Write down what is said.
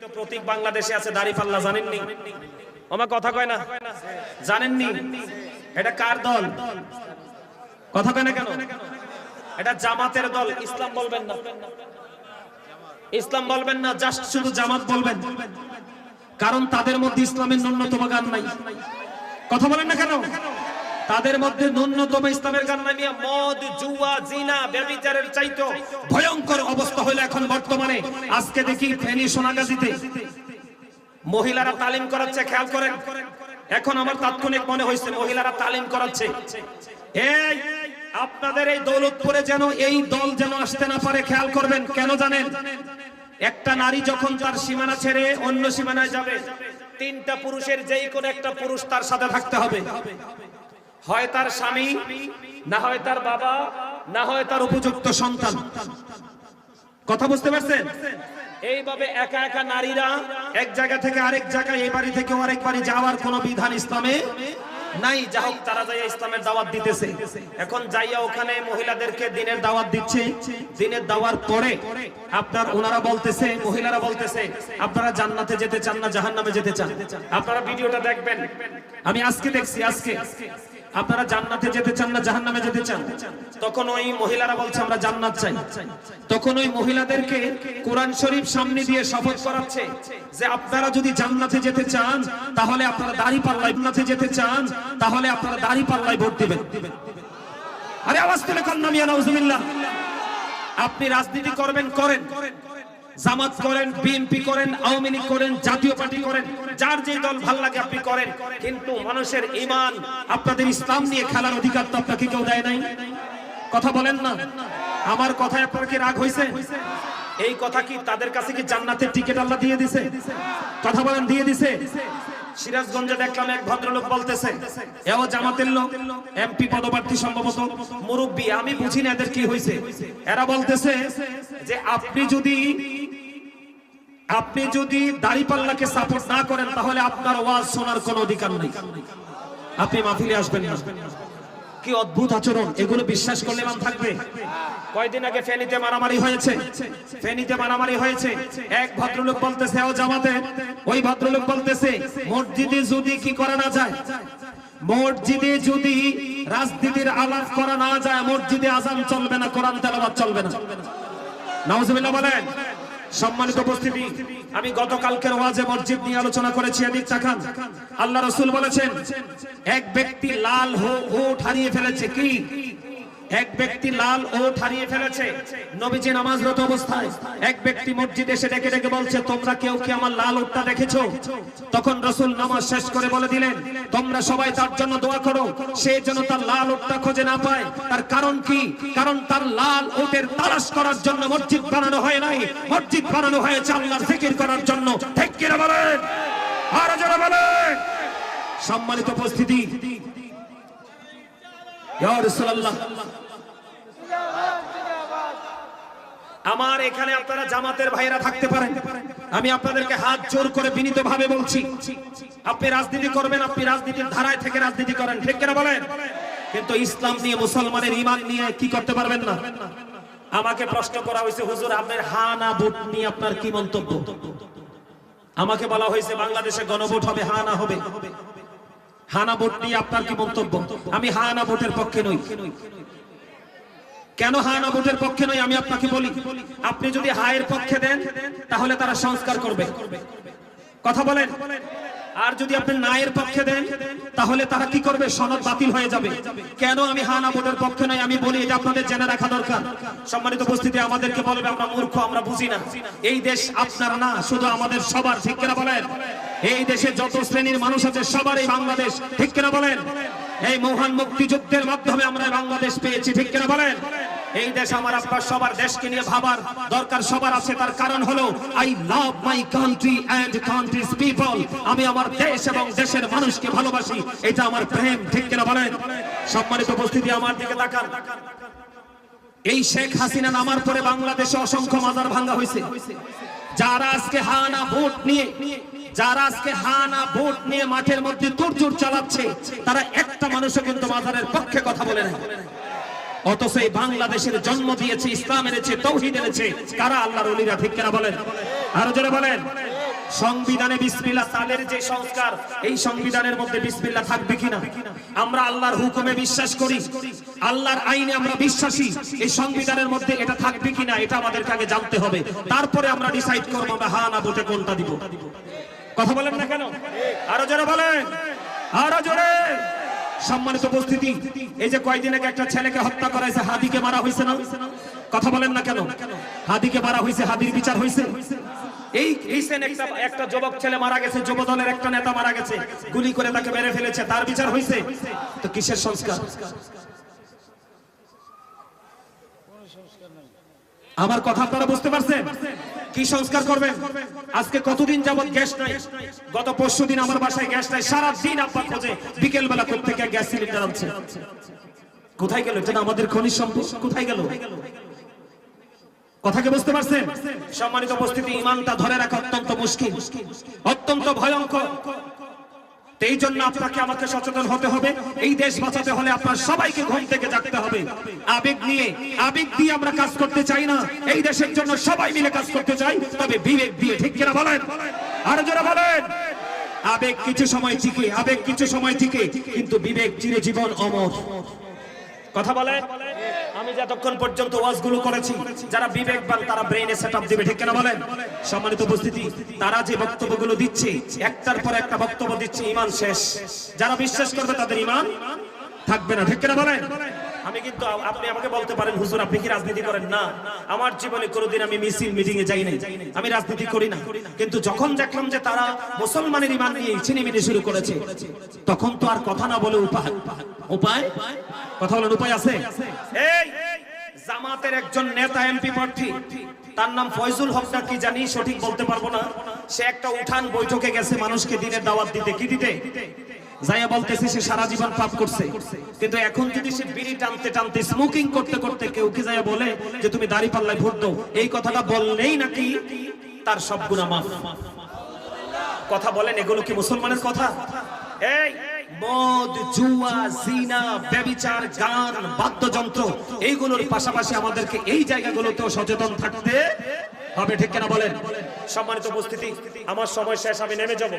প্রতীক বাংলাদেশে আছে দাড়িপাল্লা, জানেননি? আমার কথা কয় না, জানেননি? এটা কার দল? কথা কয় না কেন? এটা জামাতের দল। ইসলাম বলবেন না, ইসলাম বলবেন না, জাস্ট শুধু জামাত বলবেন, কারণ তাদের মধ্যে ইসলামের ন্যূনতম গান নাই। কথা বলেন না কেন? তাদের মধ্যে ন্যূনতম ইসলামের গান নাই। মদ, জুয়া, জিনা, ব্যভিচারের চাইতো ভয়ঙ্কর অবস্থা হলো এখন বর্তমানে। আজকে দেখি ফেনী সোনাগাজীতে মহিলারা তালিম করাচ্ছে, খেয়াল করেন। এখন আমার তাৎক্ষণিক মনে হয়েছে মহিলারা তালিম করাচ্ছে। এই আপনাদের এই দৌলতপুরে যেন এই দল যেন আসতে না পারে, খেয়াল করবেন। কেন জানেন? একটা নারী যখন তার সীমানা ছেড়ে অন্য সীমানায় যাবে, তিনটা পুরুষের যেই কোনো একটা পুরুষ তার সাথে থাকতে হবে। হয় তার স্বামী, না হয় তার বাবা, না হয় তার উপযুক্ত সন্তান। কথা বুঝতে পারছেন? এইভাবে একা একা নারীরা এক জায়গা থেকে আরেক জায়গায়, এই বাড়ি থেকে আরেক বাড়ি যাওয়ার কোন বিধান ইসলামে নাই। যা হোক, তারা যাইয়া ইসলামের দাওয়াত দিতেছে। এখন যাইয়া ওখানে মহিলাদেরকে দিনের দাওয়াত দিচ্ছে। দিনের দাওয়ার পরে আপনার ওনারা বলতেছে, মহিলারা বলতেছে, আপনারা জান্নাতে যেতে চান না জাহান্নামে যেতে চান? আপনারা ভিডিওটা দেখবেন, আমি আজকে দেখছি। আজকে আপনারা জান্নাতে যেতে চান না জাহান্নামে যেতে চান? তখন ওই মহিলারা বলছে আমরা জান্নাত চাই। তখন ওই মহিলাদেরকে কোরআন শরীফ সামনে দিয়ে শপথ করাচ্ছে যে আপনারা যদি জান্নাতে যেতে চান তাহলে আপনারা দাড়িপাল্লায়, জান্নাতে যেতে চান তাহলে আপনারা দাড়িপাল্লায় ভোট দিবেন। আরে আওয়াজ তুলে কান্না মিয়া, নাউজুবিল্লাহ। আপনি রাজনীতি করবেন, করেন, জামাত করেন, বিএনপি করেন, আওয়ামী লীগ করেন, জাতীয় পার্টি করেন, যার যে দল ভাল লাগে আপনি করেন, কিন্তু মানুষের ঈমান, আপনাদের ইসলাম নিয়ে খেলার অধিকার তো আপনাকে কেউ দেয় নাই। কথা বলেন না? আমার কথায় আপনার কি রাগ হয়েছে? এই কথা কি তাদের কাছে কি জান্নাতের টিকিট আল্লাহ দিয়ে দিছে? কথা বলেন, দিয়ে দিছে? সিরাজগঞ্জে দেখলাম এক ভদ্রলোক বলতেছে, এও জামাতের লোক, এমপি পদপ্রার্থী, সম্ভবত মুরব্বী, আমি বুঝি না এদের কি হয়েছে। এরা বলতেছে যে আপনি যদি দাড়িপাল্লাকে সাপোর্ট না করেন তাহলে আপনার ওয়াজ শোনার কোনো অধিকার নেই, আপনি মাহফিলে আসবেন না। কি অদ্ভুত আচরণ! এগুলো বিশ্বাস করলে মান থাকবে? কয়দিন আগে ফেনীতে মারামারি হয়েছে, ফেনীতে মারামারি হয়েছে। এক ভদ্রলোক বলতেছে ও জামাতে, ওই ভদ্রলোক বলতেছে মসজিদে যদি কি করা না যায়, মসজিদে যদি রাজনীতির আলাপ করা না যায়, মসজিদে আযান চলবে না, কোরআন তেলাওয়াত চলবে না। নাউজুবিল্লাহ বলেন। সম্মানিত উপস্থিতি, আমি গতকালকের ওয়াজে মসজিদ নিয়ে আলোচনা করেছি। এদিক তাকান। আল্লাহ রাসূল বলেছেন এক ব্যক্তি লাল ওট হারিয়ে ফেলেছে। কি? এক ব্যক্তি লাল ওট হারিয়ে ফেলেছে। নবীজি নামাজরত অবস্থায় এক ব্যক্তি মসজিদে এসে ডেকে ডেকে বলছে, তোমরা কেউ কি আমার লাল ওটটা দেখেছো? তখন রাসূল নামাজ শেষ করে বলে দিলেন, তোমরা সবাই তার জন্য দোয়া করো, সে যেন তার লাল ওটটা খুঁজে না পায়। তার কারণ কি? কারণ তার লাল ওটের তালাশ করার জন্য মসজিদ বানানো হয় নাই, মসজিদ বানানো হয়েছে আল্লাহর জিকির করার জন্য। ঠিক কিনা বলেন? আর যারা বলেন। সম্মানিত উপস্থিতি, ইয়া রাসূলুল্লাহ, আমার এখানে আপনারা জামাতের ভাইরা থাকতে পারেন, আমি আপনাদেরকে হাত জোর করে বিনীতভাবে বলছি, আপনি রাজনীতি করবেন, আপনি রাজনীতির ধারায় থেকে রাজনীতি করেন। ঠিক কিনা বলেন? কিন্তু ইসলাম নিয়ে, মুসলমানের ঈমান নিয়ে কি করতে পারবেন না। আমাকে প্রশ্ন করা হয়েছে, হুজুর আপনার হা না ভোট নিয়ে আপনার কি মন্তব্য? আমাকে বলা হয়েছে বাংলাদেশে গণভোট হবে, হা না হবে। হানা ভোট নিয়ে আপনার কি মন্তব্য? আমি হানা ভোটের পক্ষে নই। কেন হানা ভোটের পক্ষে নই আমি আপনাকে বলি। আপনি যদি হায়ের পক্ষে দেন তাহলে তারা সংস্কার করবে। কথা বলেন। আর যদি আপনি নায়ের পক্ষে দেন তাহলে তারা কি করবে? সনদ বাতিল হয়ে যাবে। কেন আমি হানা ভোটের পক্ষে নই আমি বলি, এটা আপনাদের জেনে রাখা দরকার। সম্মানিত উপস্থিতি, আমাদেরকে বলবে আমরা মূর্খ, আমরা বুঝি না। এই দেশ আপনার না, শুধু আমাদের সবার। ঠিক কিনা বলেন? এই দেশে যত শ্রেণীর মানুষ আছে সবারই বাংলাদেশ। ঠিক কিনা বলেন? এই মহান মুক্তিযুদ্ধের মাধ্যমে আমরা বাংলাদেশ পেয়েছি। ঠিক কিনা বলেন? এই দেশ আমার, আপনার সবার। দেশকে নিয়ে ভাবার দরকার সবার আছে। তার কারণ হলো I love my country and country's people. আমি আমার দেশ এবং দেশের মানুষকে ভালোবাসি, এটা আমার প্রেম। ঠিক কিনা বলেন? সম্মানিত উপস্থিতি, আমার দিকে তাকান। এই শেখ হাসিনা নামার পরে বাংলাদেশে অসংখ্য মাজার ভাঙা হয়েছে। যারা আজকে হানা ভোট নিয়ে মাঠের মধ্যে তোড়জোড় চালাচ্ছে, তারা একটা মানুষও কিন্তু মাজারের পক্ষে কথা বলে না। অথচ এই বাংলাদেশের জন্ম দিয়েছে, ইসলাম এনেছে, তাওহীদ এনেছে কারা? আল্লাহর ওলিরা। ঠিক কিনা বলেন? আরো জোরে বলেন। সংবিধানে বিসমিল্লাহ সালের যে সংস্কার, এই সংবিধানের মধ্যে বিসমিল্লাহ থাকবে কিনা? আমরা আল্লাহর হুকুমে বিশ্বাস করি, আল্লাহর আইনে আমরা বিশ্বাসী, এই সংবিধানের মধ্যে এটা থাকবে কিনা এটা আমাদেরকে আগে জানতে হবে, তারপরে আমরা ডিসাইড করবো আমরা হ্যাঁ না ভোটে কোনটা দিব। কথা বলেন না কেন? আরো জোরে বলেন, আরো জোরে। সম্মানিত উপস্থিতি, এই যে কয়েকদিন আগে একটা ছেলেকে হত্যা করা হয়েছে, হাদিকে মারা হয়েছে না? কথা বলেন না কেন? হাদিকে মারা হয়েছে, হাদির বিচার হয়েছে। এই রিসেন্ট একটা যুবক ছেলে মারা গেছে, যুব দলের একটা নেতা মারা গেছে, গুলি করে তাকে মেরে ফেলেছে, তার বিচার হয়েছে। তো কিসের সংস্কার? আমার কথা আপনারা বুঝতে পারছেন? কি সংস্কার করবেন? আজকে কতদিন যাবত গ্যাস নাই, গত পরশুদিন আমার বাসায় গ্যাস নাই, সারা দিন আব্বা খোঁজে, বিকেল বেলা কোত্থেকে গ্যাস সিলিন্ডার আনছে। কোথায় গেল? এটা আমাদের খনিজ সম্পদ, কোথায় গেল? কথা কি বুঝতে পারছেন? সম্মানিত উপস্থিতি, ঈমানটা ধরে রাখা অত্যন্ত মুশকিল, অত্যন্ত ভয়ঙ্কর। এই জন্য আপনাকে আমাকে সচেতন হতে হবে। এই দেশ বাঁচাতে হলে আপনার সবাইকে ঘুম থেকে জাগতে হবে। আবেগ দিয়ে আমরা কাজ করতে চাই না, এই দেশের জন্য সবাই মিলে কাজ করতে চাই, তবে বিবেক দিয়ে। ঠিক কিনা বলেন? আরো জোরে বলেন। আবেগ কিছু সময় টিকে, কিন্তু বিবেক চিরজীবন অমর। কথা বলেন। আমি যতক্ষণ পর্যন্ত ওয়াজগুলো করেছি, যারা বিবেকবান তারা ব্রেইনে সেটআপ দিবে। ঠিক কিনা বলেন? সম্মানিত উপস্থিতি, তারা যে বক্তব্যগুলো দিচ্ছে, একটার পর একটা বক্তব্য দিচ্ছে, ঈমান শেষ। যারা বিশ্বাস করবে তাদের ঈমান থাকবে না। ঠিক কিনা বলেন? আমি কিন্তু, আপনি আমাকে বলতে পারেন হুজুর আপনি কি রাজনীতি করেন? না, আমার জীবনে কোনোদিন আমি মিছিল মিটিং এ যাই নাই, আমি রাজনীতি করি না। কিন্তু যখন দেখলাম যে তারা মুসলমানের ঈমান নিয়ে ছিনিমিনি শুরু করেছে, তখন তো আর কথা না বলে উপায় কথা বলেন, উপায় আছে। এই জামাতের একজন নেতা এমপি প্রার্থী, তার নাম ফয়জুল হক না কি জানি, সঠিক বলতে পারবো না। সে একটা উঠান বৈঠকে গেছে মানুষকে দিনের দাওয়াত দিতে। কি দিতে? যাইয়া বলতেছে সে সারা জীবন পাপ করছে, কিন্তু এখন যদি সে বিড়ি টানতে টানতে, স্মোকিং করতে করতে কেউ কি যাইয়া বলে যে তুমি দাঁড়িপাল্লায় ভোট দাও, এই কথাটা বললেই নাকি তার সব গুনাহ মাফ। কথা বলেন, এগুলো কি মুসলমানের কথা? এই মদ, জুয়া, জিনা, ব্যভিচার, গান, বাদ্যযন্ত্র, এইগুলোর পাশাপাশি আমাদেরকে এই জায়গাগুলোতেও সচেতন থাকতে হবে। ঠিক কিনা বলেন? সম্মানিত উপস্থিতি, আমার সময় শেষ, আমি নেমে যাব।